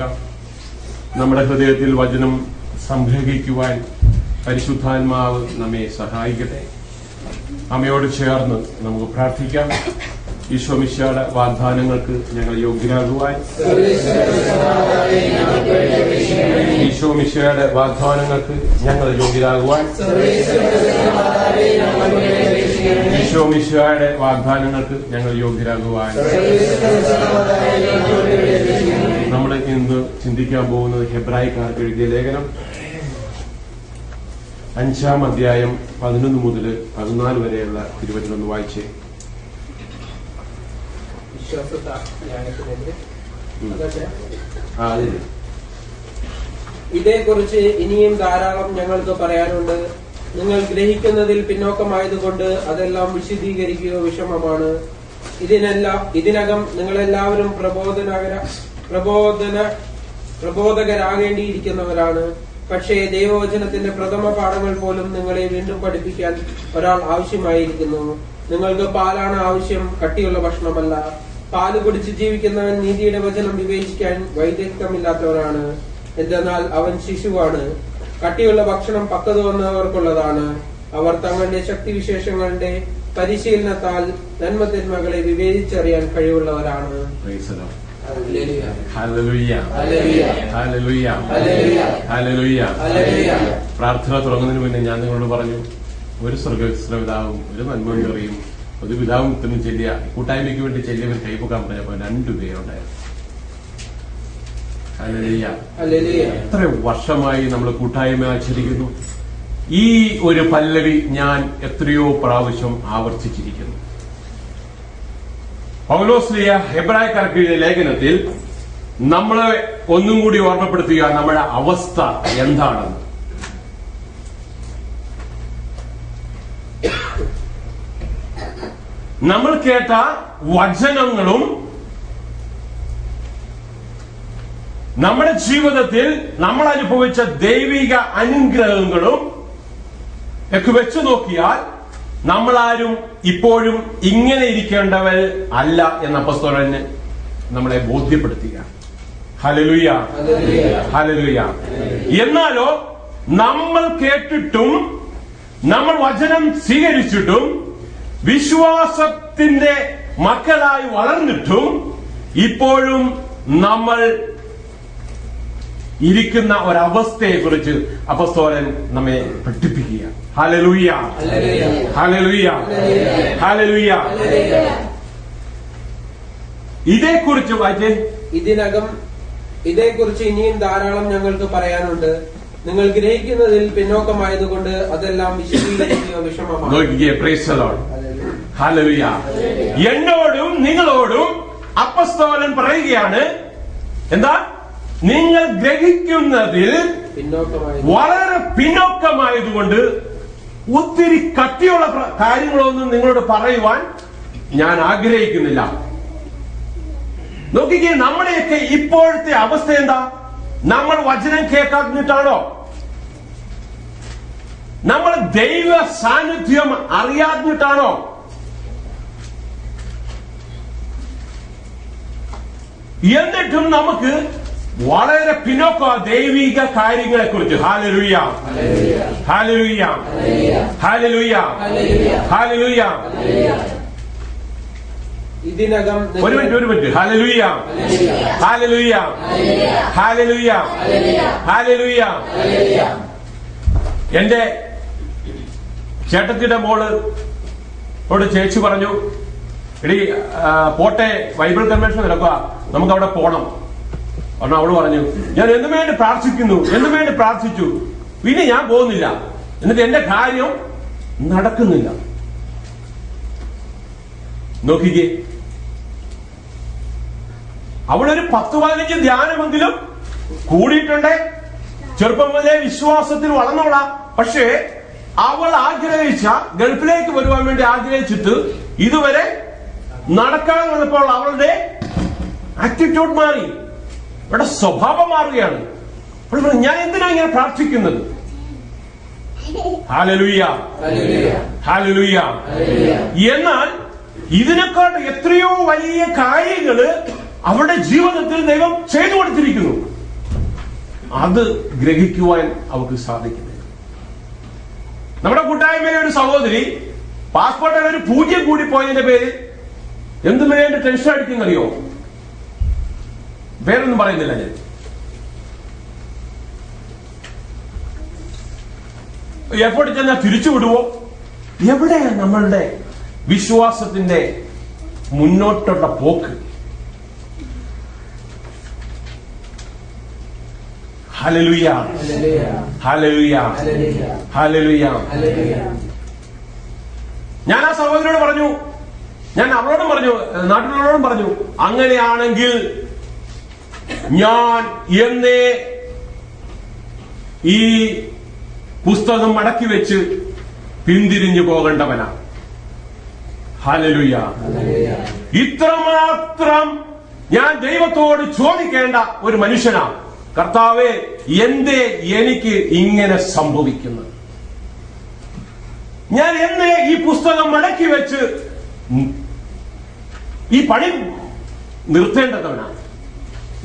നിൽക്കാം. നമ്മുടെ ഹൃദയത്തിൽ വചനം സംഗ്രഹിക്കുവാൻ പരിശുദ്ധാത്മാവ് നമ്മെ സഹായിക്കട്ടെ. അമ്മയോട് ചേർന്ന് നമുക്ക് പ്രാർത്ഥിക്കാം. ഈശോ മിശിഹായുടെ വാഗ്ദാനങ്ങൾക്ക് ഞങ്ങൾ യോഗ്യരാകുവാൻ, ഈശോ മിശിഹായുടെ വാഗ്ദാനങ്ങൾക്ക് ഞങ്ങൾ യോഗ്യരാകുവാൻ, ഈശോ മിശിഹായുടെ വാഗ്ദാനങ്ങൾക്ക് ഞങ്ങൾ യോഗ്യരാകുവാൻ. നമ്മൾ ഇന്ന് ചിന്തിക്കാൻ പോകുന്നത് ഹെബ്രായക്കാർക്ക് എഴുതിയ ലേഖനം 5-ാം അധ്യായം 11 മുതൽ 14 വരെയുള്ള തിരുവചനം വായിച്ചേ. ഇതേക്കുറിച്ച് ഇനിയും ധാരാളം ഞങ്ങൾക്ക് പറയാനുണ്ട്. നിങ്ങൾ ഗ്രഹിക്കുന്നതിൽ പിന്നോക്കമായതുകൊണ്ട് അതെല്ലാം വിശദീകരിക്കുക വിഷമമാണ്. ഇതിനകം നിങ്ങളെല്ലാവരും പ്രബോധകരാകേണ്ടിയിരിക്കുന്നവരാണ്. പക്ഷേ ദൈവവചനത്തിന്റെ പ്രഥമ പാഠങ്ങൾ പോലും നിങ്ങളെ വീണ്ടും പഠിപ്പിക്കാൻ ഒരാൾ ആവശ്യമായിരിക്കുന്നു. നിങ്ങൾക്ക് പാലാണ് ആവശ്യം, കട്ടിയുള്ള ഭക്ഷണമല്ല. പാല് കുടിച്ച് ജീവിക്കുന്നവൻ നീതിയുടെ വചനം വിവേചിക്കാൻ വൈദഗ്ധ്യമില്ലാത്തവനാണ്. എന്തെന്നാൽ അവൻ ശിശുവാണ്. കട്ടിയുള്ള ഭക്ഷണം പക്വത വന്നവർക്കുള്ളതാണ്. അവർ തങ്ങളുടെ ശക്തിവിശേഷങ്ങളുടെ പരിശീലനത്താൽ നന്മതിന്മകളെ വിവേചിച്ചറിയാൻ കഴിവുള്ളവരാണ്. പ്രാർത്ഥന തുടങ്ങുന്നതിന് മുന്നേ ഞാൻ നിങ്ങളോട് പറഞ്ഞു, ഒരു സ്വർഗപിതാവും ഒരു നന്മയും ഒരു പിതാവും ഇത്രയും ചെല്ലിയ കൂട്ടായ്മയ്ക്ക് വേണ്ടി ചെല്ലിയവർ കൈപ്പൊക്കാൻ പറഞ്ഞപ്പോ 2 പേരുണ്ടായിരുന്നു. എത്ര വർഷമായി നമ്മൾ കൂട്ടായ്മ ആചരിക്കുന്നു. ഈ ഒരു പല്ലവി ഞാൻ എത്രയോ പ്രാവശ്യം ആവർത്തിച്ചിരിക്കുന്നു. പൗലോസ്ലീഹ ഹെബ്രായക്കാർക്ക് എഴുതിയ ലേഖനത്തിൽ നമ്മളെ ഒന്നും കൂടി ഓർമ്മപ്പെടുത്തുക നമ്മുടെ അവസ്ഥ എന്താണെന്ന്. നമ്മൾ കേട്ട വചനങ്ങളും നമ്മുടെ ജീവിതത്തിൽ നമ്മൾ അനുഭവിച്ച ദൈവിക അനുഗ്രഹങ്ങളും ഒക്കെ വെച്ചു നോക്കിയാൽ നമ്മളാരും ഇപ്പോഴും ഇങ്ങനെ ഇരിക്കേണ്ടവർ അല്ല എന്ന അപ്പോസ്തലൻ നമ്മളെ ബോധ്യപ്പെടുത്തുക. Hallelujah, hallelujah. എന്നാലോ നമ്മൾ കേട്ടിട്ടും നമ്മൾ വചനം സ്വീകരിച്ചിട്ടും വിശ്വാസത്തിന്റെ മക്കളായി വളർന്നിട്ടും ഇപ്പോഴും നമ്മൾ ഇരിക്കുന്ന ഒരവസ്ഥയെ കുറിച്ച് അപ്പോസ്തലൻ നമ്മെ പഠിപ്പിക്കുക. Hallelujah, hallelujah, hallelujah. ഇതേക്കുറിച്ച് വായിച്ചേ. ഇതേക്കുറിച്ച് ഇനിയും ധാരാളം ഞങ്ങൾക്ക് പറയാനുണ്ട്. നിങ്ങൾ ഗ്രഹിക്കുന്നതിൽ പിന്നോക്കമായതുകൊണ്ട് അതെല്ലാം വിശദീകരിക്കുക വിഷമമാണ്. ഹല്ലേലൂയ. എന്നോടും നിങ്ങളോടും അപ്പോസ്തലൻ പറയുകയാണ്, എന്താ? നിങ്ങൾ ഗ്രഹിക്കുന്നതിൽ വളരെ പിന്നോക്കമായതുകൊണ്ട് ഒത്തിരി കട്ടിയുള്ള കാര്യങ്ങളൊന്നും നിങ്ങളോട് പറയുവാൻ ഞാൻ ആഗ്രഹിക്കുന്നില്ല. നോക്കിക്കേ, നമ്മുടെയൊക്കെ ഇപ്പോഴത്തെ അവസ്ഥ എന്താ? നമ്മൾ വചനം കേൾക്കാഞ്ഞിട്ടാണോ? നമ്മൾ ദൈവ സാന്നിധ്യം അറിയാഞ്ഞിട്ടാണോ? എന്നിട്ടും നമുക്ക് വളരെ പിന്നോക്ക ദൈവിക കാര്യങ്ങളെ കുറിച്ച്. Hallelujah, hallelujah, hallelujah, hallelujah. ഒരു minute. Hallelujah, hallelujah, hallelujah, hallelujah. എന്റെ ചേട്ടത്തിയുടെ മോളോട് ചേച്ചി പറഞ്ഞു, എടി പോട്ടെ, ബൈബിൾ കൺവെൻഷൻ നടക്കുക, നമുക്ക് അവിടെ പോണം. കാരണം അവള് പറഞ്ഞു, ഞാൻ എന്തും വേണ്ടി പ്രാർത്ഥിച്ചു, പിന്നെ ഞാൻ പോകുന്നില്ല. എന്നിട്ട് എന്റെ കാര്യം നടക്കുന്നില്ല. നോക്കിക്കേ, അവളൊരു 10-15 ധ്യാനമെങ്കിലും കൂടിയിട്ടുണ്ട്. ചെറുപ്പം മുതലേ വിശ്വാസത്തിൽ വളർന്നോളാം. പക്ഷേ അവൾ ആഗ്രഹിച്ച ഗൾഫിലേക്ക് വരുവാൻ വേണ്ടി ആഗ്രഹിച്ചിട്ട് ഇതുവരെ നടക്കാതെ വന്നപ്പോൾ അവളുടെ ആറ്റിറ്റ്യൂഡ് മാറി, അവളുടെ സ്വഭാവം മാറുകയാണ്. ഞാൻ എന്തിനാ ഇങ്ങനെ പ്രാർത്ഥിക്കുന്നത്? Hallelujah, hallelujah. എന്നാൽ ഇതിനെക്കാൾ എത്രയോ വലിയ കാര്യങ്ങള് അവരുടെ ജീവിതത്തിൽ ദൈവം ചെയ്തു കൊടുത്തിരിക്കുന്നു. അത് ഗ്രഹിക്കുവാൻ അവർക്ക് സാധിക്കുന്നില്ല. നമ്മുടെ കൂട്ടായ്മയിലെ ഒരു സഹോദരി പാസ്പോർട്ടിൽ ഒരു 0 കൂടി പോയതിന്റെ പേരിൽ എന്തു വേണ്ടി ടെൻഷൻ അടിക്കുന്നറിയോ? പേരൊന്നും പറയുന്നില്ല ഞാൻ. എപ്പോഴും ചെന്നാൽ തിരിച്ചു വിടുവോ? എവിടെയാണ് നമ്മളുടെ വിശ്വാസത്തിന്റെ മുന്നോട്ടുള്ള പോക്ക്? Hallelujah, hallelujah, hallelujah. ഞാൻ ആ സഹോദരിയോട് പറഞ്ഞു, ഞാൻ അവളോടും പറഞ്ഞു, നാട്ടിലുള്ളവരോടും പറഞ്ഞു, അങ്ങനെയാണെങ്കിൽ ഞാൻ എന്നേ ഈ പുസ്തകം മടക്കി വെച്ച് പിന്തിരിഞ്ഞു പോകേണ്ടവനാ. ഹല്ലേലൂയ. ഇത്രമാത്രം ഞാൻ ദൈവത്തോട് ചോദിക്കേണ്ട ഒരു മനുഷ്യനാ. കർത്താവേ, എന്തേ എനിക്ക് ഇങ്ങനെ സംഭവിക്കുന്നത്? ഞാൻ എന്നേ ഈ പുസ്തകം മടക്കി വെച്ച് ഈ പണി നിർത്തേണ്ടവനാണ്.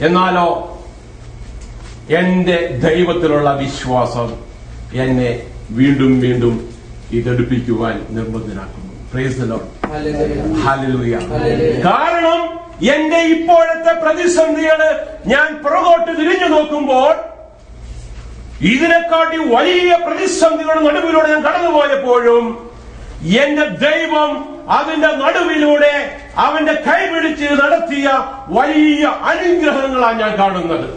എന്നാലോ എന്റെ ദൈവത്തിലുള്ള വിശ്വാസം എന്നെ വീണ്ടും വീണ്ടും ഇതെടുപ്പിക്കുവാൻ നിർബന്ധനാക്കുന്നു. Praise the Lord. ഹല്ലേലൂയ. കാരണം എന്റെ ഇപ്പോഴത്തെ പ്രതിസന്ധികള് ഞാൻ പുറകോട്ട് തിരിഞ്ഞു നോക്കുമ്പോൾ ഇതിനെക്കാട്ടി വലിയ പ്രതിസന്ധികളുടെ നടുവിലൂടെ ഞാൻ കടന്നുപോയപ്പോഴും എന്റെ ദൈവം അതിന്റെ നടുവിലൂടെ അവന്റെ കൈപിടിച്ച് നടത്തിയ വലിയ അനുഗ്രഹങ്ങളാണ് ഞാൻ കാണുന്നത്.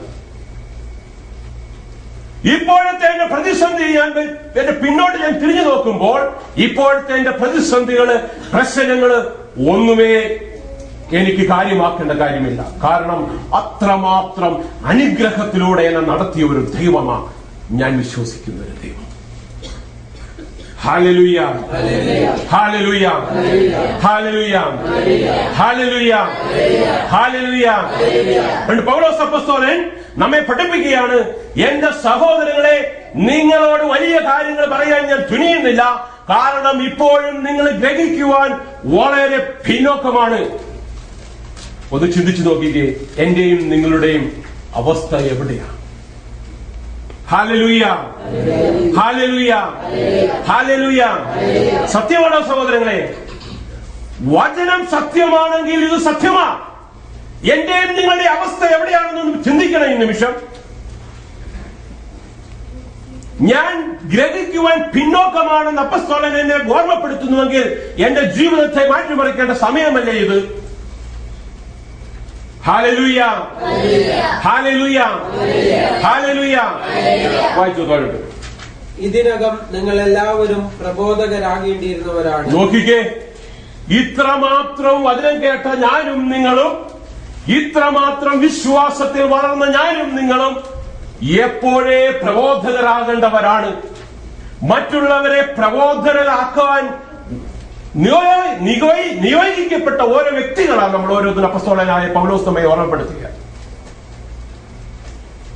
ഇപ്പോഴത്തെ എന്റെ പ്രതിസന്ധി എന്റെ പിന്നോട്ട് ഞാൻ തിരിഞ്ഞു നോക്കുമ്പോൾ ഇപ്പോഴത്തെ എന്റെ പ്രതിസന്ധികള്, പ്രശ്നങ്ങള് ഒന്നുമേ എനിക്ക് കാര്യമാക്കേണ്ട കാര്യമില്ല. കാരണം അത്രമാത്രം അനുഗ്രഹത്തിലൂടെ എന്നെ നടത്തിയ ഒരു ദൈവമാണ് ഞാൻ വിശ്വസിക്കുന്ന ഒരു ദൈവം. Hallelujah, hallelujah, hallelujah, hallelujah, hallelujah. പൗലോസ് അപ്പോസ്തലൻ നമ്മെ പഠിപ്പിക്കുകയാണ്, എന്റെ സഹോദരങ്ങളെ, നിങ്ങളോട് വലിയ കാര്യങ്ങൾ പറയാൻ ഞാൻ തുനിയുന്നില്ല. കാരണം ഇപ്പോഴും നിങ്ങൾ ഗ്രഹിക്കുവാൻ വളരെ പിന്നോക്കമാണ്. ഒന്ന് ചിന്തിച്ചു നോക്കിക്കേ, എന്റെയും നിങ്ങളുടെയും അവസ്ഥ എവിടെയാണ്? Hallelujah, hallelujah, hallelujah. സത്യമാണോ സഹോദരങ്ങളെ? വചനം സത്യമാണെങ്കിൽ ഇത് സത്യമാ. എന്റെയും നിങ്ങളുടെ അവസ്ഥ എവിടെയാണെന്ന് ചിന്തിക്കണം ഈ നിമിഷം. ഞാൻ ഗ്രഹിക്കുവാൻ പിന്നോക്കമാണെന്ന് അപ്പോസ്തലൻ എന്നെ ഓർമ്മപ്പെടുത്തുന്നുവെങ്കിൽ എന്റെ ജീവിതത്തെ മാറ്റിമറിക്കേണ്ട സമയമല്ലേ ഇത്? Hallelujah, hallelujah, hallelujah. വായിച്ചു തോഴട്ടെ. ഇതിനകം നിങ്ങൾ എല്ലാവരും പ്രബോധകരാകേണ്ടിയിരുന്നവരാണ്. നോക്കിക്കേ, ഇത്രമാത്രം വചനം കേട്ട ഞാനും നിങ്ങളും, ഇത്രമാത്രം വിശ്വാസത്തിൽ വളർന്ന ഞാനും നിങ്ങളും എപ്പോഴേ പ്രബോധകരാകേണ്ടവരാണ്. മറ്റുള്ളവരെ പ്രബോധകരാക്കാൻ നിയോഗിക്കപ്പെട്ട ഓരോ വ്യക്തികളാണ് നമ്മൾ ഓരോരുത്തരും. അപ്പോസ്തലനായ പൗലോസ് നമ്മെ ഓർമ്മപ്പെടുത്തുക.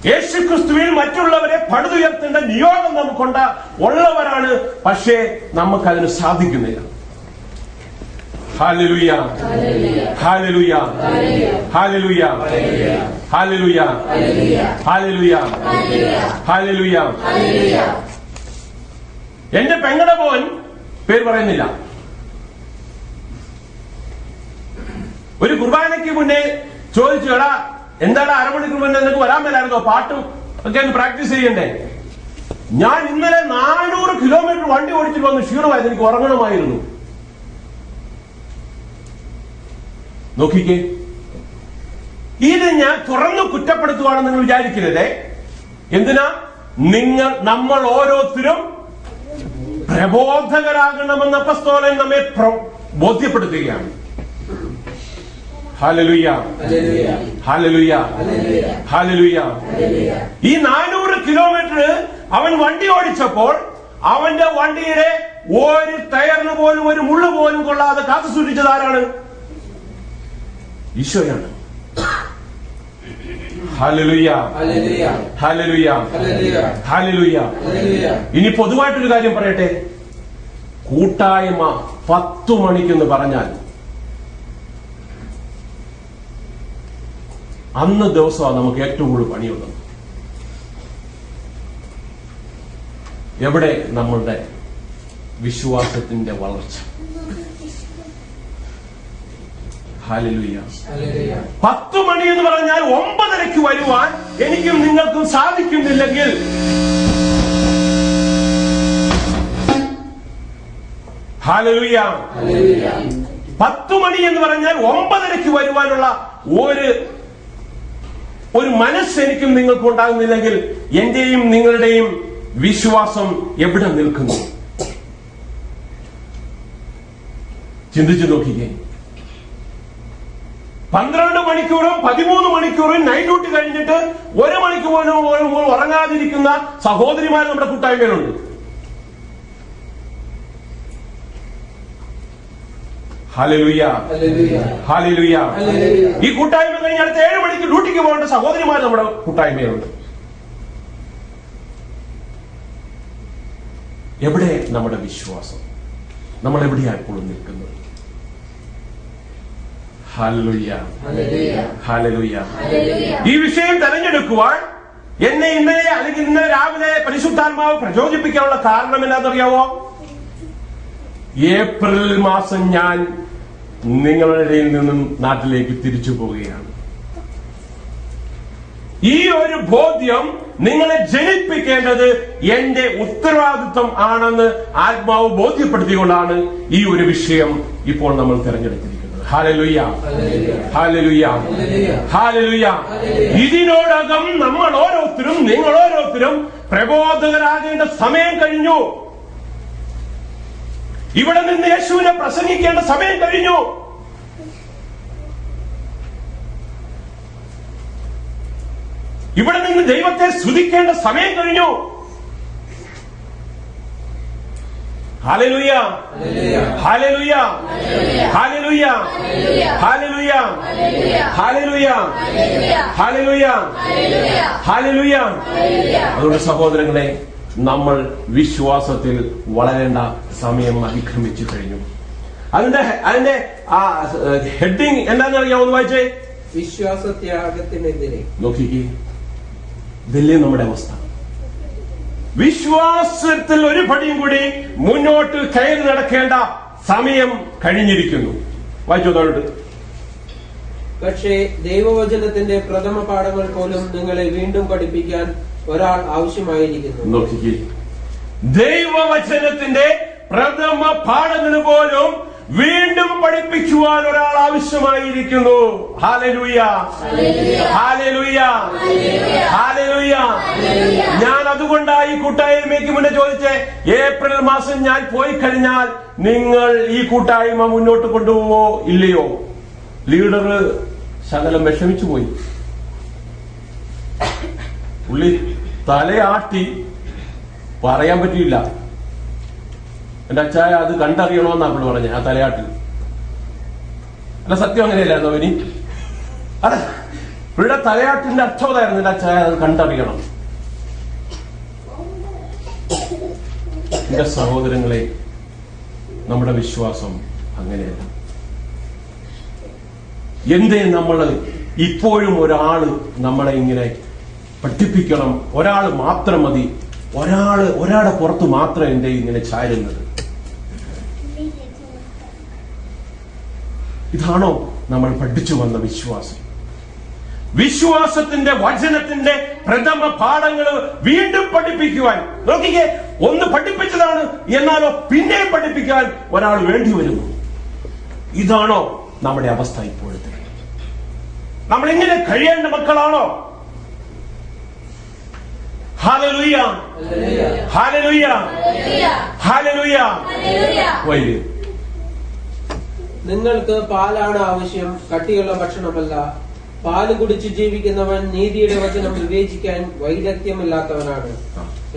യേശുക്രിസ്തുവിൽ മറ്റുള്ളവരെ പടുതുയർത്തേണ്ട നിയോഗം നമുക്കുണ്ട്, ഉള്ളവരാണ്. പക്ഷേ നമുക്കതിന് സാധിക്കുന്നില്ല. Hallelujah, hallelujah, hallelujah, hallelujah, hallelujah, hallelujah. എന്റെ പെങ്ങളുടെ മോൻ, പേര് പറയുന്നില്ല, ഒരു കുർബാനയ്ക്ക് മുന്നേ ചോദിച്ചു, എടാ എന്താണ് അരമണിക്കൂർ മുന്നേ നിനക്ക് വരാൻ മേലായിരുന്നോ? പാട്ടും ഒക്കെ ഒന്ന് പ്രാക്ടീസ് ചെയ്യണ്ടേ? ഞാൻ ഇന്നലെ 400 കിലോമീറ്റർ വണ്ടി ഓടിച്ചിട്ട് വന്ന് ക്ഷീണമായിരുന്നു, എനിക്ക് ഉറങ്ങണമായിരുന്നു. നോക്കിക്കേ, ഇത് ഞാൻ തുറന്നു കുറ്റപ്പെടുത്തുവാണെന്ന് നിങ്ങൾ വിചാരിക്കരുതേ. എന്തിനാ? നമ്മൾ ഓരോരുത്തരും പ്രബോധകരാകണമെന്ന് അപ്പോസ്തലൻ നമ്മെ ബോധ്യപ്പെടുത്തുകയാണ്. Hallelujah, hallelujah, hallelujah. ഈ 400 കിലോമീറ്റർ അവൻ വണ്ടി ഓടിച്ചപ്പോൾ അവന്റെ വണ്ടിയുടെ ഒരു ടയറിന് പോലും ഒരു മുള്ളു പോലും കൊള്ളാതെ കാത്തു സൂക്ഷിച്ചത് ആരാണ്? ഈശോയാണ്. Hallelujah, hallelujah, hallelujah. ഇനി പൊതുവായിട്ടൊരു കാര്യം പറയട്ടെ. കൂട്ടായ്മ 10 മണിക്കെന്ന് പറഞ്ഞാൽ അന്ന് ദിവസമാണ് നമുക്ക് ഏറ്റവും കൂടുതൽ പണിയുള്ളത്. എവിടെ നമ്മളുടെ വിശ്വാസത്തിന്റെ വളർച്ച? ഹല്ലേലൂയ. 10 മണി എന്ന് പറഞ്ഞാൽ 9:30 വരുവാൻ എനിക്കും നിങ്ങൾക്കും സാധിക്കുന്നില്ലെങ്കിൽ ഹല്ലേലൂയ. 10 മണി എന്ന് പറഞ്ഞാൽ 9:30 വരുവാനുള്ള ഒരു മനസ്സ് എനിക്കും നിങ്ങൾക്കും ഉണ്ടാകുന്നില്ലെങ്കിൽ എന്റെയും നിങ്ങളുടെയും വിശ്വാസം എവിടെ നിൽക്കുന്നു? ചിന്തിച്ചു നോക്കിക്കേ. 12 മണിക്കൂറും 13 മണിക്കൂറും നൈറ്റ് ഡ്യൂട്ടി കഴിഞ്ഞിട്ട് 1 മണിക്കൂർ പോലും ഉറങ്ങാതിരിക്കുന്ന സഹോദരിമാർ നമ്മുടെ കൂട്ടായ്മയിലുണ്ട്. Hallelujah, hallelujah. ഈ കൂട്ടായ്മ കഴിഞ്ഞ് അടുത്ത 7 മണിക്ക് ഡ്യൂട്ടിക്ക് പോകേണ്ട സഹോദരിമാർ നമ്മുടെ കൂട്ടായ്മയിലുണ്ട്. എവിടെ നമ്മുടെ വിശ്വാസം? നമ്മൾ എവിടെയാണ് ഇപ്പോഴും നിൽക്കുന്നത്? Hallelujah, hallelujah. ഈ വിഷയം തെരഞ്ഞെടുക്കുവാൻ എന്നെ ഇന്നലെ അല്ലെങ്കിൽ ഇന്നലെ രാവിലെ പരിശുദ്ധാത്മാവ് പ്രചോദിപ്പിക്കാനുള്ള കാരണം എന്താണെന്നറിയാവോ? ഏപ്രിൽ മാസം ഞാൻ നിങ്ങളുടെ ഇടയിൽ നിന്നും നാട്ടിലേക്ക് തിരിച്ചു പോവുകയാണ്. ഈ ഒരു ബോധ്യം നിങ്ങളെ ജനിപ്പിക്കേണ്ടത് എന്റെ ഉത്തരവാദിത്വം ആണെന്ന് ആത്മാവ് ബോധ്യപ്പെടുത്തിക്കൊണ്ടാണ് ഈ ഒരു വിഷയം ഇപ്പോൾ നമ്മൾ തിരഞ്ഞെടുത്തിരിക്കുന്നത്. Hallelujah, hallelujah, hallelujah. ഇതിനോടകം നമ്മൾ ഓരോരുത്തരും, നിങ്ങൾ ഓരോരുത്തരും പ്രബോധകരാകേണ്ട സമയം കഴിഞ്ഞു. ഇവിടെ നിന്ന് യേശുവിനെ പ്രസംഗിക്കേണ്ട സമയം കഴിഞ്ഞു. ഇവിടെ നിന്ന് ദൈവത്തെ സ്തുതിക്കേണ്ട സമയം കഴിഞ്ഞു. Hallelujah, hallelujah, hallelujah, hallelujah, hallelujah, hallelujah, hallelujah. അതുകൊണ്ട് സഹോദരങ്ങളെ, നമ്മൾ വിശ്വാസത്തിൽ വളരേണ്ട സമയം അതിക്രമിച്ചു കഴിഞ്ഞു. അതിന്റെ ഹെഡിങ് എന്താണെന്ന് അറിയാമെന്ന് വായിച്ചേ. വിശ്വാസത്യാഗത്തിനെതിരെ. നോക്കിക്കേ, ഇതല്ലേ നമ്മുടെ അവസ്ഥ. വിശ്വാസത്തിൽ ഒരു പടിയും കൂടി മുന്നോട്ട് കയറി നടക്കേണ്ട സമയം കഴിഞ്ഞിരിക്കുന്നു. വായിച്ചോട്ട്. പക്ഷേ ദൈവവചനത്തിന്റെ പ്രഥമ പാഠങ്ങൾ പോലും നിങ്ങളെ വീണ്ടും പഠിപ്പിക്കാൻ ഒരാൾ ആവശ്യമായിരിക്കുന്നു. നോക്കിക്കേ, ദൈവവചനത്തിന്റെ പ്രഥമ പാഠങ്ങൾ പോലും വീണ്ടും പഠിപ്പിക്കുവാൻ ഒരാൾ ആവശ്യമായിരിക്കുന്നു. Hallelujah, hallelujah, hallelujah. ഞാൻ അതുകൊണ്ടായി കൂട്ടായ്മയ്ക്ക് മുന്നേ ചോദിച്ചേ, ഏപ്രിൽ മാസം ഞാൻ പോയി കഴിഞ്ഞാൽ നിങ്ങൾ ഈ കൂട്ടായ്മ മുന്നോട്ട് കൊണ്ടുപോവോ ഇല്ലയോ? ലീഡർ ശകലം വിഷമിച്ചു പോയി. പുള്ളി തലയാട്ടി പറയാൻ പറ്റിയില്ല. എന്റെ അച്ചായ അത് കണ്ടറിയണോന്നാ പുള്ളി പറഞ്ഞ ആ തലയാട്ടിൽ. അല്ല, സത്യം അങ്ങനെയല്ലായിരുന്നോ ഇനി? അല്ല, പുള്ളിയുടെ തലയാട്ടിന്റെ അർത്ഥമായിരുന്നു എന്റെ അച്ചായ അത് കണ്ടറിയണം. എന്റെ സഹോദരങ്ങളെ, നമ്മുടെ വിശ്വാസം അങ്ങനെയല്ല. എന്തേ നമ്മള് ഇപ്പോഴും ഒരാള് നമ്മളെ ഇങ്ങനെ പഠിപ്പിക്കണം, ഒരാൾ മാത്രം മതി, ഒരാളുടെ പുറത്ത് മാത്രം എന്റെ ഇങ്ങനെ ചാരുന്നത്? ഇതാണോ നമ്മൾ പഠിച്ചു വന്ന വിശ്വാസം? വിശ്വാസത്തിന്റെ വചനത്തിന്റെ പ്രഥമ പാഠങ്ങൾ വീണ്ടും പഠിപ്പിക്കുവാൻ നോക്കിക്കേ. ഒന്ന് പഠിപ്പിച്ചതാണ്, എന്നാലോ പിന്നെയും പഠിപ്പിക്കാൻ ഒരാൾ വേണ്ടി വരുന്നു. ഇതാണോ നമ്മുടെ അവസ്ഥ ഇപ്പോഴത്തെ? നമ്മളിങ്ങനെ കഴിയേണ്ട മക്കളാണോ? Hallelujah, hallelujah, hallelujah. വൈദ്യ, നിങ്ങൾക്ക് പാലാണ് ആവശ്യം, കട്ടിയുള്ള ഭക്ഷണമല്ല. പാല് കുടിച്ച് ജീവിക്കുന്നവൻ നീതിയുടെ വചനം വിവേചിക്കാൻ വൈദഗ്ധ്യമില്ലാത്തവനാണ്,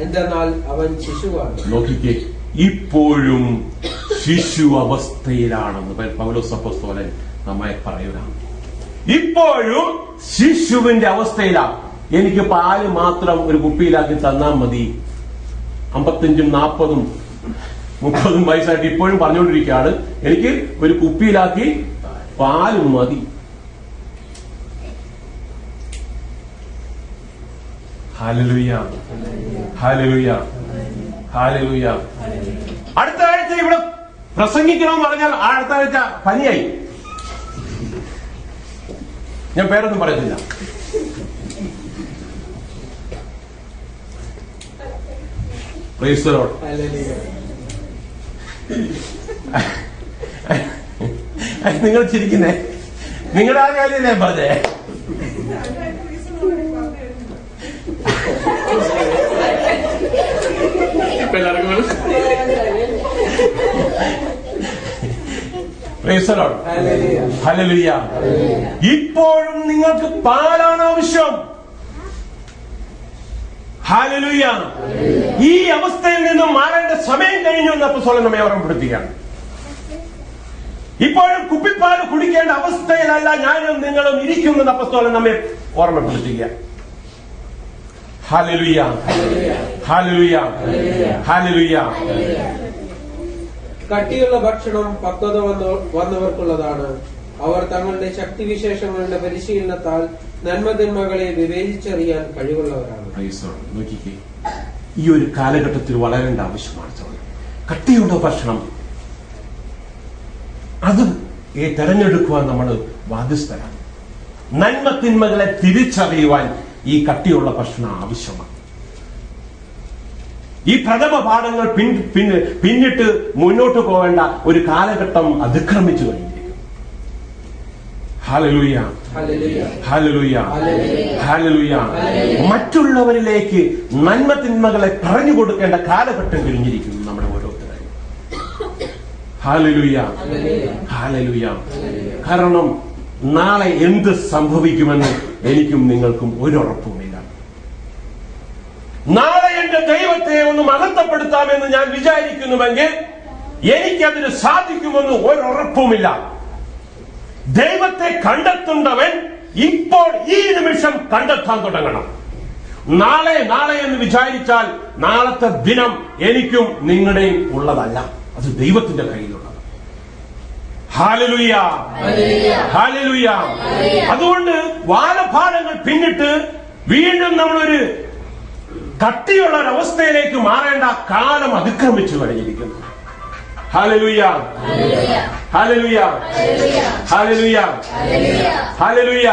എന്തെന്നാൽ അവൻ ശിശുവാണ്. നോക്കിക്കേ, ഇപ്പോഴും ശിശു അവസ്ഥയിലാണെന്ന് പൗലോസ് അപ്പോസ്തലൻ നമ്മെ പറയുക. ഇപ്പോഴും ശിശുവിന്റെ അവസ്ഥയിലാണ്. എനിക്ക് പാല് മാത്രം ഒരു കുപ്പിയിലാക്കി തന്നാൽ മതി. 55, 40, 30 വയസ്സായിട്ട് ഇപ്പോഴും പറഞ്ഞുകൊണ്ടിരിക്കുകയാണ്, എനിക്ക് ഒരു കുപ്പിയിലാക്കി പാല് മതി. Hallelujah, hallelujah, hallelujah. അടുത്ത ആഴ്ച ഇവിടെ പ്രസംഗിക്കണമെന്ന് പറഞ്ഞാൽ അടുത്ത ആഴ്ച പനിയായി. ഞാൻ പേരൊന്നും പറയത്തില്ല. Price the Lord. നിങ്ങൾ ചിരിക്കുന്നേ, നിങ്ങളുടെ ആ കാര്യമല്ലേ പറഞ്ഞേ? Price the Lord. ഹല്ലേലൂയ. ഇപ്പോഴും നിങ്ങൾക്ക് പാലാണ് ആവശ്യം. ഹല്ലേലൂയ. ഈ അവസ്ഥയിൽ നിന്നും മാറേണ്ട സമയം കഴിഞ്ഞു എന്ന് അപ്പോസ്തലൻ നമ്മെ ഓർമ്മപ്പെടുത്തുകയാണ്. ഇപ്പോഴും കുപ്പിപ്പാല് കുടിക്കേണ്ട അവസ്ഥയിലല്ല ഞാനും നിങ്ങളും ഇരിക്കുന്നത് അപ്പോസ്തലൻ നമ്മെ ഓർമ്മപ്പെടുത്തുക. Hallelujah, hallelujah, hallelujah. കട്ടിയുള്ള ഭക്ഷണം പക്വത വന്നവർക്കുള്ളതാണ്. അവർ തങ്ങളുടെ ശക്തിവിശേഷങ്ങളുടെ പരിശീലനത്താൽ നന്മതിന്മകളെ വിവേചിച്ചറിയാൻ കഴിവുള്ളവരാണ്. നോക്കിക്കേ, ഈ ഒരു കാലഘട്ടത്തിൽ വളരേണ്ട ആവശ്യമാണ്. കട്ടിയുള്ള ഭക്ഷണം അത് തെരഞ്ഞെടുക്കുവാൻ നമ്മൾ ബാധ്യസ്ഥരാണ്. നന്മതിന്മകളെ തിരിച്ചറിയുവാൻ ഈ കട്ടിയുള്ള ഭക്ഷണം ആവശ്യമാണ്. ഈ പ്രഥമ പാഠങ്ങൾ പിന്നിട്ട് മുന്നോട്ട് പോകേണ്ട ഒരു കാലഘട്ടം അതിക്രമിച്ചു കഴിഞ്ഞിരിക്കുന്നു. Hallelujah, hallelujah, hallelujah. മറ്റുള്ളവരിലേക്ക് നന്മതിന്മകളെ പറഞ്ഞു കൊടുക്കേണ്ട കാലഘട്ടം കഴിഞ്ഞിരിക്കുന്നു നമ്മുടെ ഓരോരുത്തരും. Hallelujah, hallelujah. കാരണം നാളെ എന്ത് സംഭവിക്കുമെന്ന് എനിക്കും നിങ്ങൾക്കും ഒരു ഉറപ്പുമില്ല. നാളെ എന്റെ ദൈവത്തെ ഒന്ന് മഹത്വപ്പെടുത്താമെന്ന് ഞാൻ വിചാരിക്കുന്നുവെങ്കിൽ എനിക്കതിന് സാധിക്കുമെന്ന് ഒരുറപ്പുമില്ല. ദൈവത്തെ കണ്ടെത്തേണ്ടവൻ ഇപ്പോൾ ഈ നിമിഷം കണ്ടെത്താൻ തുടങ്ങണം. നാളെ നാളെ എന്ന് വിചാരിച്ചാൽ നാളത്തെ ദിനം എനിക്കും നിങ്ങളുടെയും ഉള്ളതല്ല, അത് ദൈവത്തിന്റെ കയ്യിലുള്ളത്. Hallelujah, hallelujah. അതുകൊണ്ട് വാലഭാരങ്ങൾ പിന്നിട്ട് വീണ്ടും നമ്മളൊരു കട്ടിയുള്ള ഒരവസ്ഥയിലേക്ക് മാറേണ്ട കാലം അതിക്രമിച്ചു കഴിഞ്ഞിരിക്കുന്നു. Hallelujah, hallelujah, hallelujah, hallelujah.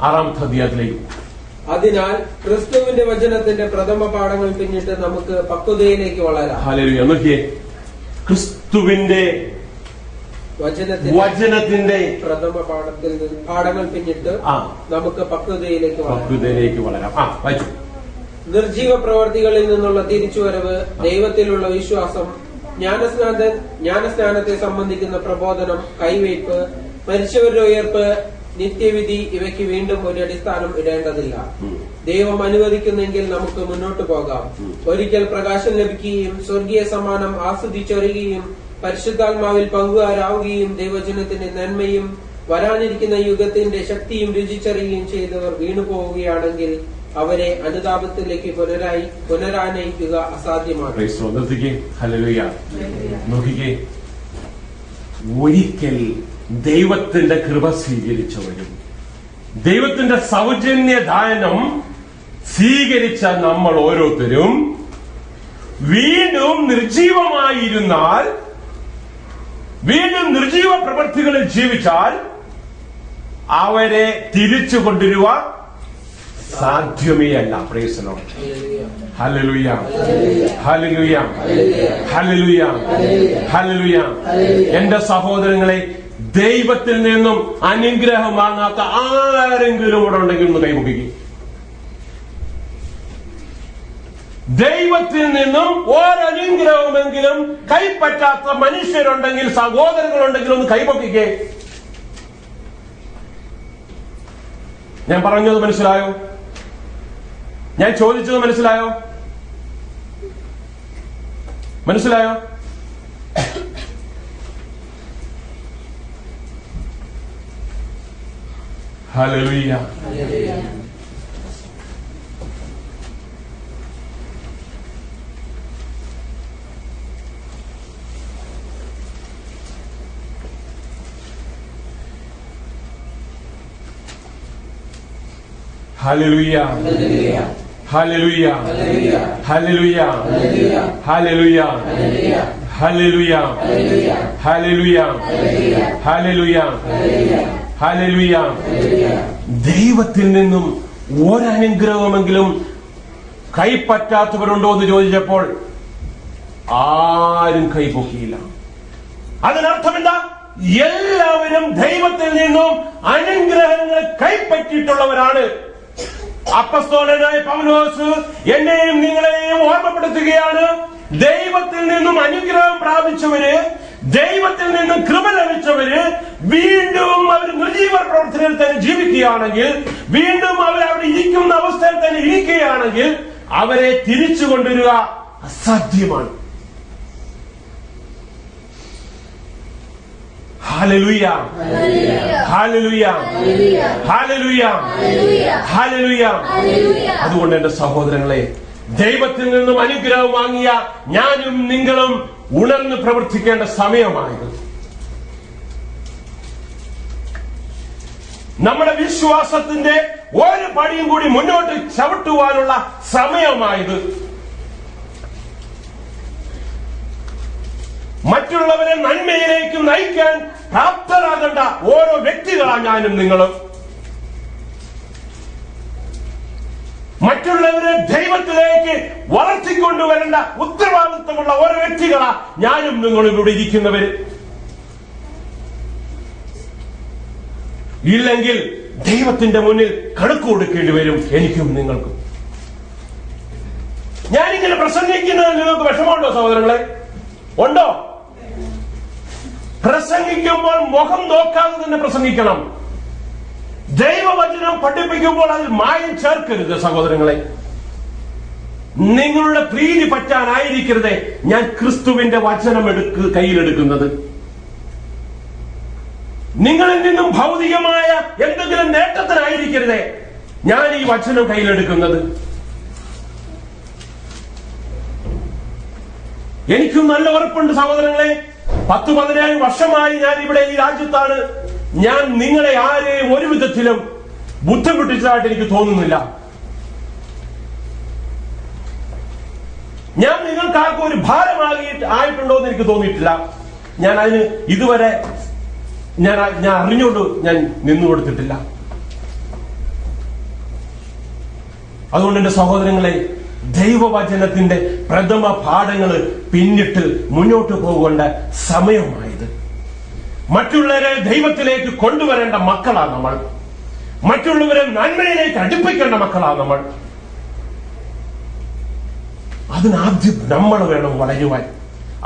6-ാമത്തെ അധ്യായത്തിലേക്ക്. അതിനാൽ ക്രിസ്തുവിന്റെ വചനത്തിന്റെ പ്രഥമ പാഠങ്ങൾ പിന്നിട്ട് നമുക്ക് പക്വതയിലേക്ക് വളരാം. ഹല്ലേലൂയ. നോക്കിയേ, ക്രിസ്തുവിന്റെ വചനത്തിന്റെ പ്രഥമ പാഠങ്ങൾ പിന്നിട്ട് നമുക്ക് പക്വതയിലേക്ക് വളരാം. വായിച്ചു. നിർജീവ പ്രവർത്തികളിൽ നിന്നുള്ള തിരിച്ചുവരവ്, ദൈവത്തിലുള്ള വിശ്വാസം, ജ്ഞാനസ്നാനത്തെ സംബന്ധിക്കുന്ന പ്രബോധനം, കൈവയ്പ്, മരിച്ചവരുടെ ഉയർപ്പ്, നിത്യവിധി ഇവയ്ക്ക് വീണ്ടും ഒരു അടിസ്ഥാനം ഇടേണ്ടതില്ല. ദൈവം അനുവദിക്കുന്നെങ്കിൽ നമുക്ക് മുന്നോട്ട് പോകാം. ഒരിക്കൽ പ്രകാശം ലഭിക്കുകയും സ്വർഗീയ സമ്മാനം ആസ്വദിച്ചൊരുകയും പരിശുദ്ധാത്മാവിൽ പങ്കുകാരാവുകയും ദൈവജനത്തിന്റെ നന്മയും വരാനിരിക്കുന്ന യുഗത്തിന്റെ ശക്തിയും രുചിച്ചറിയുകയും ചെയ്തവർ വീണുപോവുകയാണെങ്കിൽ അവരെ അനുതാപത്തിലേക്ക് പുനരാനയിക്കുക അസാധ്യമാണ്. ഒരിക്കൽ ദൈവത്തിന്റെ കൃപ സ്വീകരിച്ചവരും ദൈവത്തിന്റെ സൗജന്യദാനം സ്വീകരിച്ച നമ്മൾ ഓരോരുത്തരും വീണ്ടും നിർജീവമായിരുന്നാൽ, വീണ്ടും നിർജീവ പ്രവൃത്തികളിൽ ജീവിച്ചാൽ അവരെ തിരിച്ചു കൊണ്ടുവരുവാൻ സാധ്യമേ അല്ല. Price the Lord. Hallelujah, hallelujah, hallelujah, hallelujah. എന്റെ സഹോദരങ്ങളെ, ദൈവത്തിൽ നിന്നും അനുഗ്രഹം വാങ്ങാത്ത ആരെങ്കിലും ഇവിടെ ഉണ്ടെങ്കിൽ ഒന്ന് കൈമുഖിക്കും. ദൈവത്തിൽ നിന്നും ഒരനുഗ്രഹമെങ്കിലും കൈപ്പറ്റാത്ത മനുഷ്യരുണ്ടെങ്കിൽ, സഹോദരങ്ങളുണ്ടെങ്കിൽ ഒന്ന് കൈപൊക്കിക്കേ. ഞാൻ പറഞ്ഞത് മനസ്സിലായോ? ഞാൻ ചോദിച്ചത് മനസ്സിലായോ? മനസ്സിലായോ? Hallelujah. Hallelujah, hallelujah, hallelujah, hallelujah, hallelujah, hallelujah, hallelujah, hallelujah. ദൈവത്തിൽ നിന്നും ഒരനുഗ്രഹമെങ്കിലും കൈപ്പറ്റാത്തവരുണ്ടോ എന്ന് ചോദിച്ചപ്പോൾ ആരും കൈപൊക്കിയില്ല. അതിനർത്ഥം എന്താ? എല്ലാവരും ദൈവത്തിൽ നിന്നും അനുഗ്രഹങ്ങൾ കൈപ്പറ്റിയിട്ടുള്ളവരാണ്. അപ്പസ്തോലനായ പൗലോസ് എന്നെയും നിങ്ങളെയും ഓർമ്മപ്പെടുത്തുകയാണ്. ദൈവത്തിൽ നിന്നും അനുഗ്രഹം പ്രാപിച്ചവര്, ദൈവത്തിൽ നിന്നും കൃപ ലഭിച്ചവര് വീണ്ടും അവർ നിർജീവ പ്രവർത്തനത്തിൽ തന്നെ ജീവിക്കുകയാണെങ്കിൽ, വീണ്ടും അവർ അവിടെ ഇരിക്കുന്ന അവസ്ഥയിൽ തന്നെ ഇരിക്കുകയാണെങ്കിൽ അവരെ തിരിച്ചു കൊണ്ടുവരിക അസാധ്യമാണ്. Hallelujah, hallelujah, hallelujah, hallelujah. അതുകൊണ്ട് എന്റെ സഹോദരങ്ങളെ, ദൈവത്തിൽ നിന്നും അനുഗ്രഹം വാങ്ങിയ ഞാനും നിങ്ങളും ഉണർന്ന് പ്രവർത്തിക്കേണ്ട സമയമായത്. നമ്മുടെ വിശ്വാസത്തിന്റെ ഒരു പടിയും കൂടി മുന്നോട്ട് ചവിട്ടുവാനുള്ള സമയമായത്. മറ്റുള്ളവരെ നന്മയിലേക്ക് നയിക്കാൻ പ്രാപ്തരാകേണ്ട ഓരോ വ്യക്തികളാണ് ഞാനും നിങ്ങളും. മറ്റുള്ളവരെ ദൈവത്തിലേക്ക് വളർത്തിക്കൊണ്ടുവരേണ്ട ഉത്തരവാദിത്വമുള്ള ഓരോ വ്യക്തികളാ ഞാനും നിങ്ങളും ഇവിടെ ഇരിക്കുന്നവര്. ഇല്ലെങ്കിൽ ദൈവത്തിന്റെ മുന്നിൽ കണക്ക് കൊടുക്കേണ്ടി വരും എനിക്കും നിങ്ങൾക്കും. ഞാനിങ്ങനെ പ്രസംഗിക്കുന്നത് നിങ്ങൾക്ക് വിഷമമുണ്ടോ സഹോദരങ്ങളെ? ഉണ്ടോ? പ്രസംഗിക്കുമ്പോൾ മുഖം നോക്കാതെ തന്നെ പ്രസംഗിക്കണം. ദൈവവചനം പഠിപ്പിക്കുമ്പോൾ അതിൽ മായം ചേർക്കരുത് സഹോദരങ്ങളെ. നിങ്ങളുടെ പ്രീതി പറ്റാനായിരിക്കരുതേ ഞാൻ ക്രിസ്തുവിന്റെ വചനം കയ്യിലെടുക്കുന്നത്. നിങ്ങളിൽ നിന്നും ഭൗതികമായ എന്തെങ്കിലും നേട്ടത്തിനായിരിക്കരുതേ ഞാൻ ഈ വചനം കയ്യിലെടുക്കുന്നത്. എനിക്കും നല്ല ഉറപ്പുണ്ട് സഹോദരങ്ങളെ, 10-17 വർഷമായി ഞാൻ ഇവിടെ ഈ രാജ്യത്താണ്. ഞാൻ നിങ്ങളെ ആരെയും ഒരു വിധത്തിലും ബുദ്ധിമുട്ടിച്ചതായിട്ട് എനിക്ക് തോന്നുന്നില്ല. ഞാൻ നിങ്ങൾക്കാർക്കും ഒരു ഭാരമായിട്ടുണ്ടോ എന്ന് എനിക്ക് തോന്നിയിട്ടില്ല. ഞാൻ അതിന് ഇതുവരെ ഞാൻ അറിഞ്ഞുകൊണ്ട് ഞാൻ നിന്നു കൊടുത്തിട്ടില്ല. അതുകൊണ്ട് എന്റെ സഹോദരങ്ങളെ, ദൈവവചനത്തിന്റെ പ്രഥമ പാഠങ്ങള് പിന്നിട്ട് മുന്നോട്ട് പോകേണ്ട സമയമായത്. മറ്റുള്ളവരെ ദൈവത്തിലേക്ക് കൊണ്ടുവരേണ്ട മക്കളാണ് നമ്മൾ. മറ്റുള്ളവരെ നന്മയിലേക്ക് അടുപ്പിക്കേണ്ട മക്കളാണ് നമ്മൾ. അതിനാദ്യം നമ്മൾ വേണം വളരുവാൻ.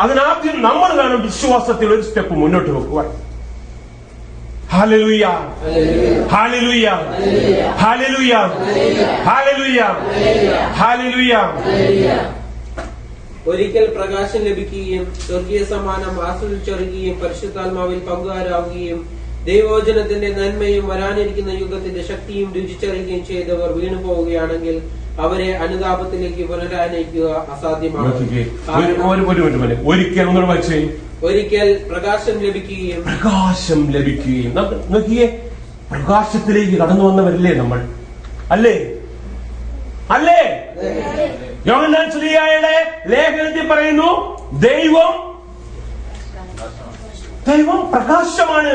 അതിനാദ്യം നമ്മൾ വേണം വിശ്വാസത്തിൽ ഒരു സ്റ്റെപ്പ് മുന്നോട്ട് വെക്കുവാൻ. Hallelujah, hallelujah, hallelujah, hallelujah, hallelujah. ഒരിക്കൽ പ്രകാശം ലഭിക്കുകയും സ്വർഗീയ സമ്മാനം ആസ്വദിച്ചറിയുകയും പരിശുദ്ധാത്മാവിൽ പങ്കുകാരാവുകയും ദൈവവചനത്തിന്റെ നന്മയും വരാനിരിക്കുന്ന യുഗത്തിന്റെ ശക്തിയും രുചിച്ചറിയുകയും ചെയ്തവർ വീണു പോവുകയാണെങ്കിൽ അവരെ അനുതാപത്തിലേക്ക് പുനരാനയിക്കുക അസാധ്യമാണ്. ഒരിക്കൽ പ്രകാശം ലഭിക്കുകയും നോക്കിയേ, പ്രകാശത്തിലേക്ക് കടന്നു വന്നവരല്ലേ നമ്മൾ? അല്ലേ? അല്ലേ? യോഹന്നാൻ ശ്ലീഹായുടെ ലേഖനത്തിൽ പറയുന്നു ദൈവം പ്രകാശമാണ്.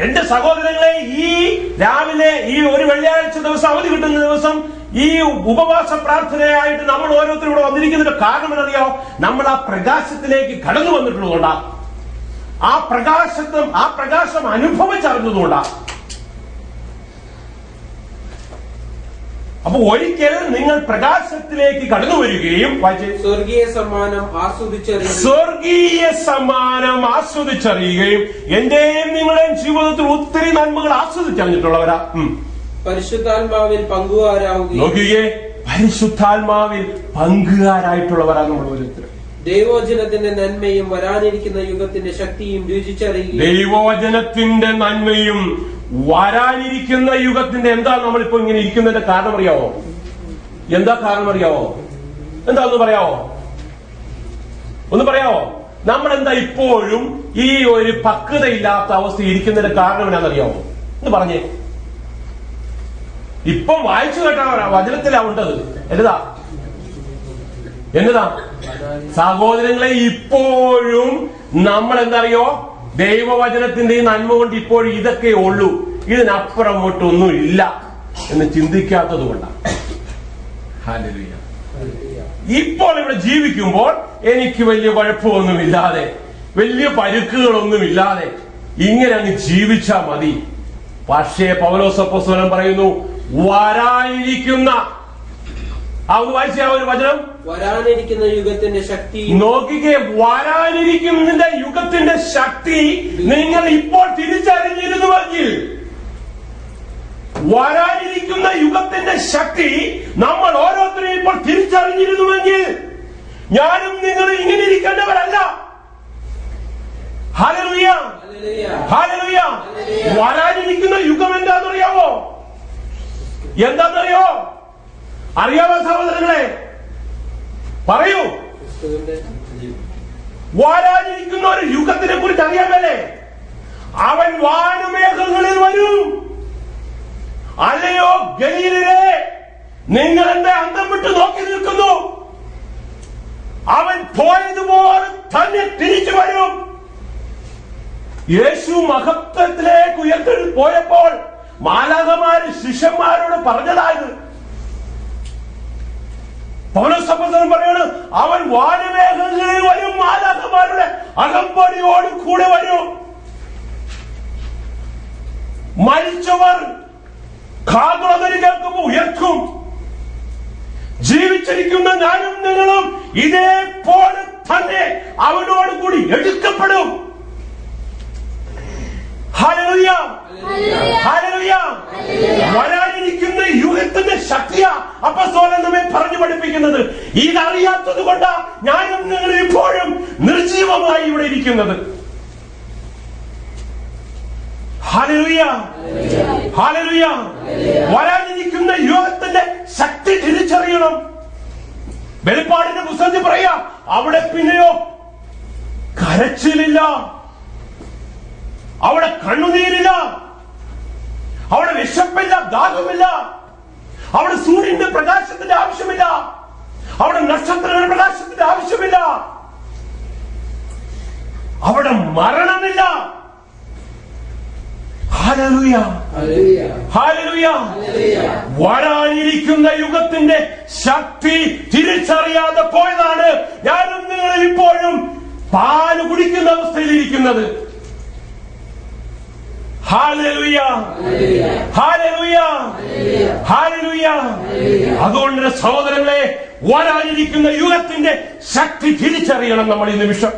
എന്റെ സഹോദരങ്ങളെ, ഈ രാവിലെ ഈ ഒരു വെള്ളിയാഴ്ച ദിവസം അവധി കിട്ടുന്ന ദിവസം ഈ ഉപവാസ പ്രാർത്ഥനയായിട്ട് നമ്മൾ ഓരോരുത്തരും ഇവിടെ വന്നിരിക്കുന്നതിന്റെ കാരണം എന്നറിയാമോ? നമ്മൾ ആ പ്രകാശത്തിലേക്ക് കടന്നു വന്നിട്ടുള്ളതുകൊണ്ടാ. ആ പ്രകാശം അനുഭവിച്ചറിഞ്ഞതുകൊണ്ടാ. അപ്പൊ ഒരിക്കൽ നിങ്ങൾ പ്രകാശത്തിലേക്ക് കടന്നു വരികയും സ്വർഗീയ സമ്മാനം ആസ്വദിച്ചറിയുകയും എന്റെയും നിങ്ങളുടെയും ജീവിതത്തിൽ ഒത്തിരി നന്മകൾ ആസ്വദിച്ചറിഞ്ഞിട്ടുള്ളവരാ. പരിശുദ്ധാത്മാവിൽ പങ്കുകാരാവുകയും, നോക്കിയേ, പരിശുദ്ധാത്മാവിൽ പങ്കുകാരായിട്ടുള്ളവരാ നമ്മൾ ഓരോരുത്തരും. ദൈവവചനത്തിന്റെ നന്മയും വരാനിരിക്കുന്ന യുഗത്തിന്റെ ശക്തിയും രുചിച്ചറിയുകയും. ദൈവവചനത്തിന്റെ നന്മയും വരാനിരിക്കുന്ന യുഗത്തിന്റെ എന്താ നമ്മളിപ്പോ ഇങ്ങനെ ഇരിക്കുന്നതിന്റെ കാരണം അറിയാവോ? എന്താ കാരണം അറിയാവോ? എന്താ ഒന്ന് പറയാവോ? നമ്മളെന്താ ഇപ്പോഴും ഈ ഒരു പക്വതയില്ലാത്ത അവസ്ഥ ഇരിക്കുന്നതിന്റെ കാരണം എന്നാണെന്നറിയാവോ? ഒന്ന് പറഞ്ഞേ. ഇപ്പം വായിച്ചു കേട്ട വചനത്തിലാ ഉണ്ടത്. എന്നതാ സഹോദരങ്ങളെ, ഇപ്പോഴും നമ്മൾ എന്തറിയോ, ദൈവവചനത്തിന്റെ ഈ നന്മ കൊണ്ട് ഇപ്പോഴും ഇതൊക്കെ ഉള്ളൂ, ഇതിനപ്പുറം ഒന്നും ഇല്ല എന്ന് ചിന്തിക്കാത്തത് കൊണ്ടാണ്. ഹല്ലേലൂയ. ഇപ്പോൾ ഇവിടെ ജീവിക്കുമ്പോൾ എനിക്ക് വലിയ കുഴപ്പമൊന്നുമില്ലാതെ, വലിയ പരുക്കുകളൊന്നുമില്ലാതെ ഇങ്ങനെ അങ്ങ് ജീവിച്ചാ മതി. പക്ഷേ പൗലോസ് അപ്പോസ്തലൻ പറയുന്നു, വരാനിരിക്കുന്ന വായിച്ച ഒരു വചനം, വരാനിരിക്കുന്ന യുഗത്തിന്റെ ശക്തി. നോക്കിക്കേ, വരാനിരിക്കുന്ന യുഗത്തിന്റെ ശക്തി നിങ്ങൾ ഇപ്പോൾ തിരിച്ചറിഞ്ഞിരുന്നുവെങ്കിൽ, വരാനിരിക്കുന്ന യുഗത്തിന്റെ ശക്തി നമ്മൾ ഓരോരുത്തരും ഇപ്പോൾ തിരിച്ചറിഞ്ഞിരുന്നുവെങ്കിൽ ഞാനും നിങ്ങളും ഇങ്ങനെ ഇരിക്കേണ്ടവരല്ല. Hallelujah, hallelujah. വരാനിരിക്കുന്ന യുഗം എന്താണെന്നറിയാമോ? എന്താണെന്നറിയോ? അറിയാമോ സഹോദരങ്ങളെ? പറയൂ. വരാനിരിക്കുന്ന ഒരു യുഗത്തിനെ കുറിച്ച് അറിയാമല്ലേ? അവൻ വാനമേഘങ്ങളിൽ വരും. അല്ലയോ ഗലീലയേ, നിങ്ങൾ എന്റെ അന്തം വിട്ട് നോക്കി നിൽക്കുന്നു? അവൻ പോയതുപോലെ തന്നെ തിരിച്ചു വരും. യേശു മഹത്വത്തിലേക്ക് ഉയർത്തി പോയപ്പോൾ മാലാഖമാര് ശിഷ്യന്മാരോട് പറഞ്ഞതായത് പൗലോസ് അപ്പോസ്തലൻ പറയാണ്, അവൻ വാനമേഘങ്ങളിൽ വരും, മാലാഖമാരുടെ അകമ്പടിയോട് കൂടെ വരും. മരിച്ചവർ കാതുളതരി കേൾക്കുമ്പോൾ ഉയർക്കും. ജീവിച്ചിരിക്കുന്ന ഞാനും നിങ്ങളും ഇതേപോലെ തന്നെ അവനോട് കൂടി എടുക്കപ്പെടും. Hallelujah, hallelujah. വരാനിരിക്കുന്ന യുഗത്തിന്റെ ശക്തിയാ അപ്പോസ്തലൻ നമ്മെ പറഞ്ഞു പഠിപ്പിക്കുന്നത്. ഇതറിയാത്തത് കൊണ്ടാ ഞാനും നിങ്ങളും ഇപ്പോഴും നിർജീവമായി ഇവിടെ ഇരിക്കുന്നത്. Hallelujah, hallelujah. വരാനിരിക്കുന്ന യുഗത്തിന്റെ ശക്തി തിരിച്ചറിയണം. വെളിപ്പാടിന്റെ പുസ്തകത്തിൽ പറയാ, അവിടെ പിന്നെയോ കരച്ചിലില്ല, അവിടെ കണ്ണുനീരില്ല, അവിടെ വിശപ്പില്ല, ദാഹമില്ല, അവിടെ സൂര്യന്റെ പ്രകാശത്തിന്റെ ആവശ്യമില്ല, അവിടെ നക്ഷത്രങ്ങളുടെ പ്രകാശത്തിന്റെ ആവശ്യമില്ല, അവിടെ മരണമില്ല. Hallelujah, hallelujah. വരാനിരിക്കുന്ന യുഗത്തിന്റെ ശക്തി തിരിച്ചറിയാതെ പോയതാണ് ഞാനും നിങ്ങൾ ഇപ്പോഴും പാല് കുടിക്കുന്ന അവസ്ഥയിലിരിക്കുന്നത്. Hallelujah, hallelujah, hallelujah. അതുകൊണ്ട് സഹോദരങ്ങളെ, വരാനിരിക്കുന്ന യുഗത്തിന്റെ ശക്തി തിരിച്ചറിയണം നമ്മൾ ഈ നിമിഷം.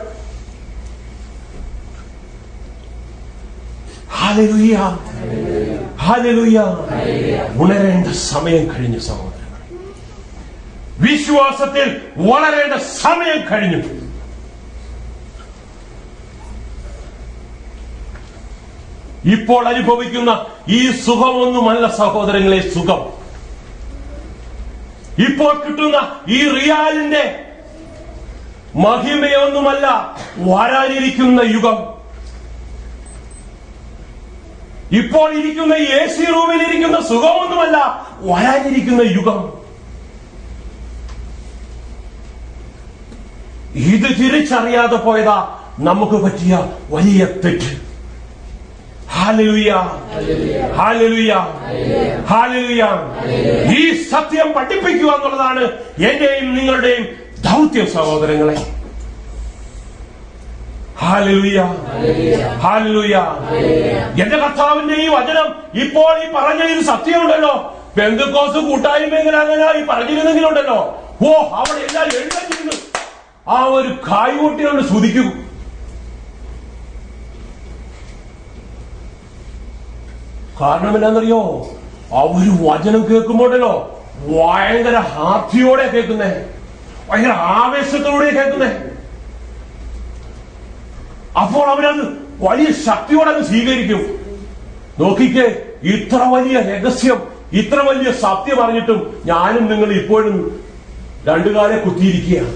Hallelujah, hallelujah. ഉണരേണ്ട സമയം കഴിഞ്ഞു സഹോദരങ്ങൾ. വിശ്വാസത്തിൽ വളരേണ്ട സമയം കഴിഞ്ഞു. ഇപ്പോൾ അനുഭവിക്കുന്ന ഈ സുഖമൊന്നുമല്ല സഹോദരങ്ങളെ സുഖം. ഇപ്പോൾ കിട്ടുന്ന ഈ റിയാലിന്റെ മഹിമയൊന്നുമല്ല വരാനിരിക്കുന്ന യുഗം. ഇപ്പോൾ ഇരിക്കുന്ന AC റൂമിൽ ഇരിക്കുന്ന സുഖമൊന്നുമല്ല വരാനിരിക്കുന്ന യുഗം. ഇത് തിരിച്ചറിയാതെ പോയതാ നമുക്ക് പറ്റിയ വലിയ തെറ്റ്. Hallelujah, hallelujah, hallelujah. ഈ സത്യം പഠിപ്പിക്കുക എന്നുള്ളതാണ് എന്റെയും നിങ്ങളുടെയും ദൗത്യം സഹോദരങ്ങളെ. Hallelujah, hallelujah. എന്റെ കർത്താവിന്റെ ഈ വചനം ഇപ്പോൾ ഈ പറഞ്ഞ ഈ സത്യമുണ്ടല്ലോ, പെന്തക്കോസ്ത് കൂട്ടായ്മ അങ്ങനെ ഈ പറഞ്ഞിരുന്നെങ്കിലുണ്ടല്ലോ, അവിടെ എല്ലാവരും എഴുന്നേറ്റിരുന്നു ആ ഒരു കായ്കൂട്ടിയോട് സ്തുതിക്കൂ. കാരണം എന്താണെന്നറിയോ? അവര് വചനം കേൾക്കുമ്പോഴല്ലോ ഭയങ്കര ഹാർത്തിയോടെ കേൾക്കുന്നേ, ഭയങ്കര ആവേശത്തോടെ കേൾക്കുന്നേ. അപ്പോൾ അവരത് വലിയ ശക്തിയോടെ അത് സ്വീകരിക്കും. നോക്കിക്കേ, ഇത്ര വലിയ രഹസ്യം, ഇത്ര വലിയ സത്യം അറിഞ്ഞിട്ടും ഞാനും നിങ്ങൾ ഇപ്പോഴും രണ്ടുകാലെ കുത്തിയിരിക്കുകയാണ്.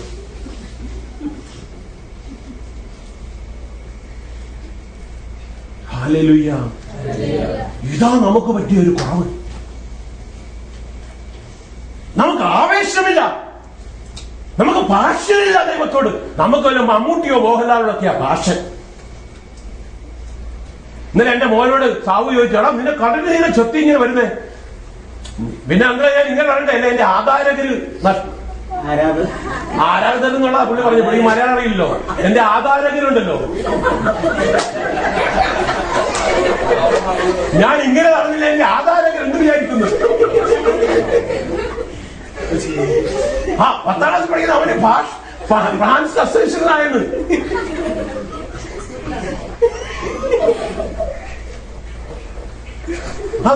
ഹല്ലേലൂയ. ഇതാ നമുക്ക് പറ്റിയ ഒരു കുറവ്. പാഷനില്ല ദൈവത്തോട്. നമുക്ക് വല്ല മമ്മൂട്ടിയോ മോഹൻലാലോ ഒക്കെയാ പാഷൻ. ഇന്നലെ എന്റെ മോനോട് സാവു ചോദിച്ചോടാ, നിന്റെ കടലിൽ ഇങ്ങനെ ചൊത്തി ഇങ്ങനെ വരുന്നേ. പിന്നെ അങ്ങനെ ഞാൻ ഇങ്ങനെ കണ്ടല്ല, എന്റെ ആധാരകര് ആരാധകർ എന്നുള്ള പുള്ളി പറഞ്ഞു. പുള്ളി മലയാളം അറിയില്ലോ. എന്റെ ആധാരകരുണ്ടല്ലോ, ഞാൻ ഇങ്ങനെ പറഞ്ഞില്ല, എന്റെ ആധാരകർ എന്ത് വിചാരിക്കുന്നു? 10ാം ക്ലാസ് പഠിക്കുന്ന അവന് ഫ്രാൻസ് അസോസിയേഷനായിരുന്നു.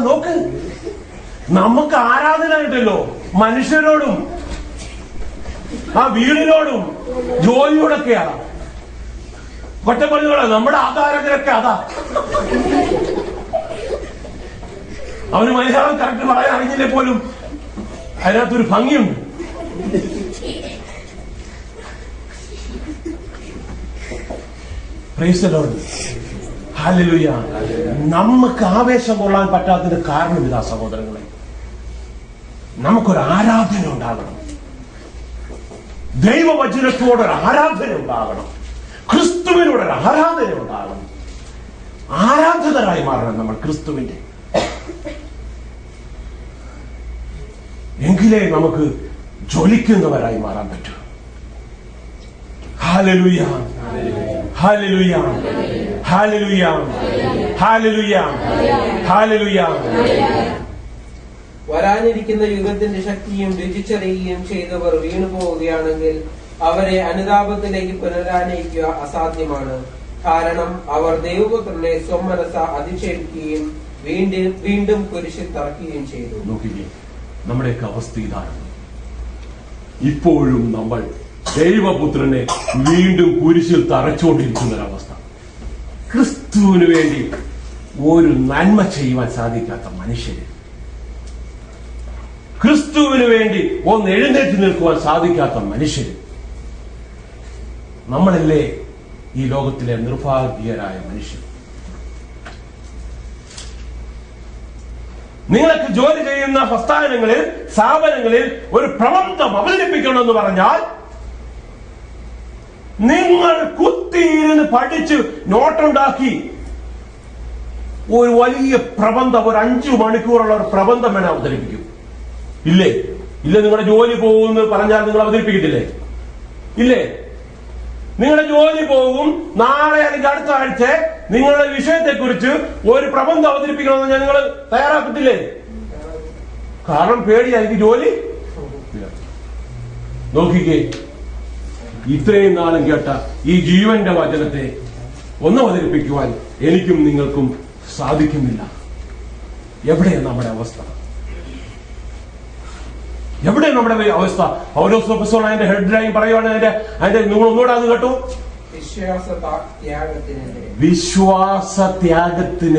നോക്ക്, നമുക്ക് ആരാധന കിട്ടല്ലോ മനുഷ്യരോടും വീടിനോടും ജോലിയോടൊക്കെയാണ്. ഒറ്റ പറഞ്ഞോളാം, നമ്മുടെ ആധാരത്തിലൊക്കെ അതാ. അവന് മലയാളം കറക്റ്റ് പറയാൻ അറിഞ്ഞില്ലേ പോലും അതിനകത്തൊരു ഭംഗിയുണ്ട്. Price the Lord. ഹല്ലേലൂയ. നമുക്ക് ആവേശം കൊള്ളാൻ പറ്റാത്തതിന്റെ കാരണം ഇതാ സഹോദരങ്ങളെ, നമുക്കൊരു ആരാധന ഉണ്ടാകണം. ദൈവവചനത്തോടൊരു ആരാധന ഉണ്ടാകണം. ക്രിസ്തുവിനോടൊരു ആരാധന ഉണ്ടാകണം. ആരാധകരായി മാറണം നമ്മൾ ക്രിസ്തുവിന്റെ. എങ്കിലേ നമുക്ക് ജ്വലിക്കുന്നവരായി മാറാൻ പറ്റൂ. Hallelujah, hallelujah, hallelujah, hallelujah, hallelujah. വരാനിരിക്കുന്ന യുഗത്തിന്റെ ശക്തിയും രുചിച്ചറിയുകയും ചെയ്തവർ വീണു പോവുകയാണെങ്കിൽ അവരെ അനുതാപത്തിലേക്ക് പുനരാനയിക്കുക അസാധ്യമാണ്. കാരണം അവർ ദൈവപുത്രനെ സ്വമനസ അധിക്ഷേപിക്കുകയും വീണ്ടും കുരിശിൽ തറക്കുകയും ചെയ്തു. നോക്കിക്കേ, നമ്മുടെയൊക്കെ അവസ്ഥ ഇതാണ്. ഇപ്പോഴും നമ്മൾ ദൈവപുത്രനെ വീണ്ടും കുരിശിൽ തറച്ചുകൊണ്ടിരിക്കുന്ന ഒരവസ്ഥ. ക്രിസ്തുവിന് വേണ്ടി ഒരു നന്മ ചെയ്യുവാൻ സാധിക്കാത്ത മനുഷ്യര്, ക്രിസ്തുവിന് വേണ്ടി ഒന്ന് എഴുന്നേറ്റ് നിൽക്കുവാൻ സാധിക്കാത്ത മനുഷ്യര്, നമ്മളല്ലേ ഈ ലോകത്തിലെ നിർഭാഗ്യരായ മനുഷ്യർ. നിങ്ങൾക്ക് ജോലി ചെയ്യുന്ന പ്രസ്ഥാനങ്ങളിൽ, സ്ഥാപനങ്ങളിൽ ഒരു പ്രബന്ധം അവതരിപ്പിക്കണമെന്ന് പറഞ്ഞാൽ നിങ്ങൾ കുത്തിയിരുന്ന് പഠിച്ച് നോട്ടുണ്ടാക്കി ഒരു വലിയ പ്രബന്ധം, ഒരു 5 മണിക്കൂറുള്ള ഒരു പ്രബന്ധം വേണം അവതരിപ്പിക്കും. ഇല്ലേ? ഇല്ല. നിങ്ങളുടെ ജോലി പോകുമെന്ന് പറഞ്ഞാൽ നിങ്ങൾ അവതരിപ്പിക്കത്തില്ലേ? ഇല്ലേ? നിങ്ങളുടെ ജോലി പോകും. നാളെ അല്ലെങ്കിൽ അടുത്ത ആഴ്ച നിങ്ങളുടെ വിഷയത്തെക്കുറിച്ച് ഒരു പ്രബന്ധം അവതരിപ്പിക്കണമെന്ന് നിങ്ങൾ തയ്യാറാക്കത്തില്ലേ? കാരണം പേടിയായിരിക്കും ജോലി. നോക്കിക്കേ, ഇത്രയും നാളും കേട്ട ഈ ജീവന്റെ വചനത്തെ ഒന്ന് അവതരിപ്പിക്കുവാൻ എനിക്കും നിങ്ങൾക്കും സാധിക്കുന്നില്ല. എവിടെയാണ് നമ്മുടെ അവസ്ഥ? എവിടെ നമ്മുടെ അവസ്ഥ? പൗലോസ് അപ്പോസ്തലൻ അതിന്റെ ഹെഡ്ലൈൻ പറയുവാണ്. അതിന്റെ നിങ്ങൾ ഒന്നുകൂടെ അത് കേട്ടു. വിശ്വാസത്യാഗത്തിന്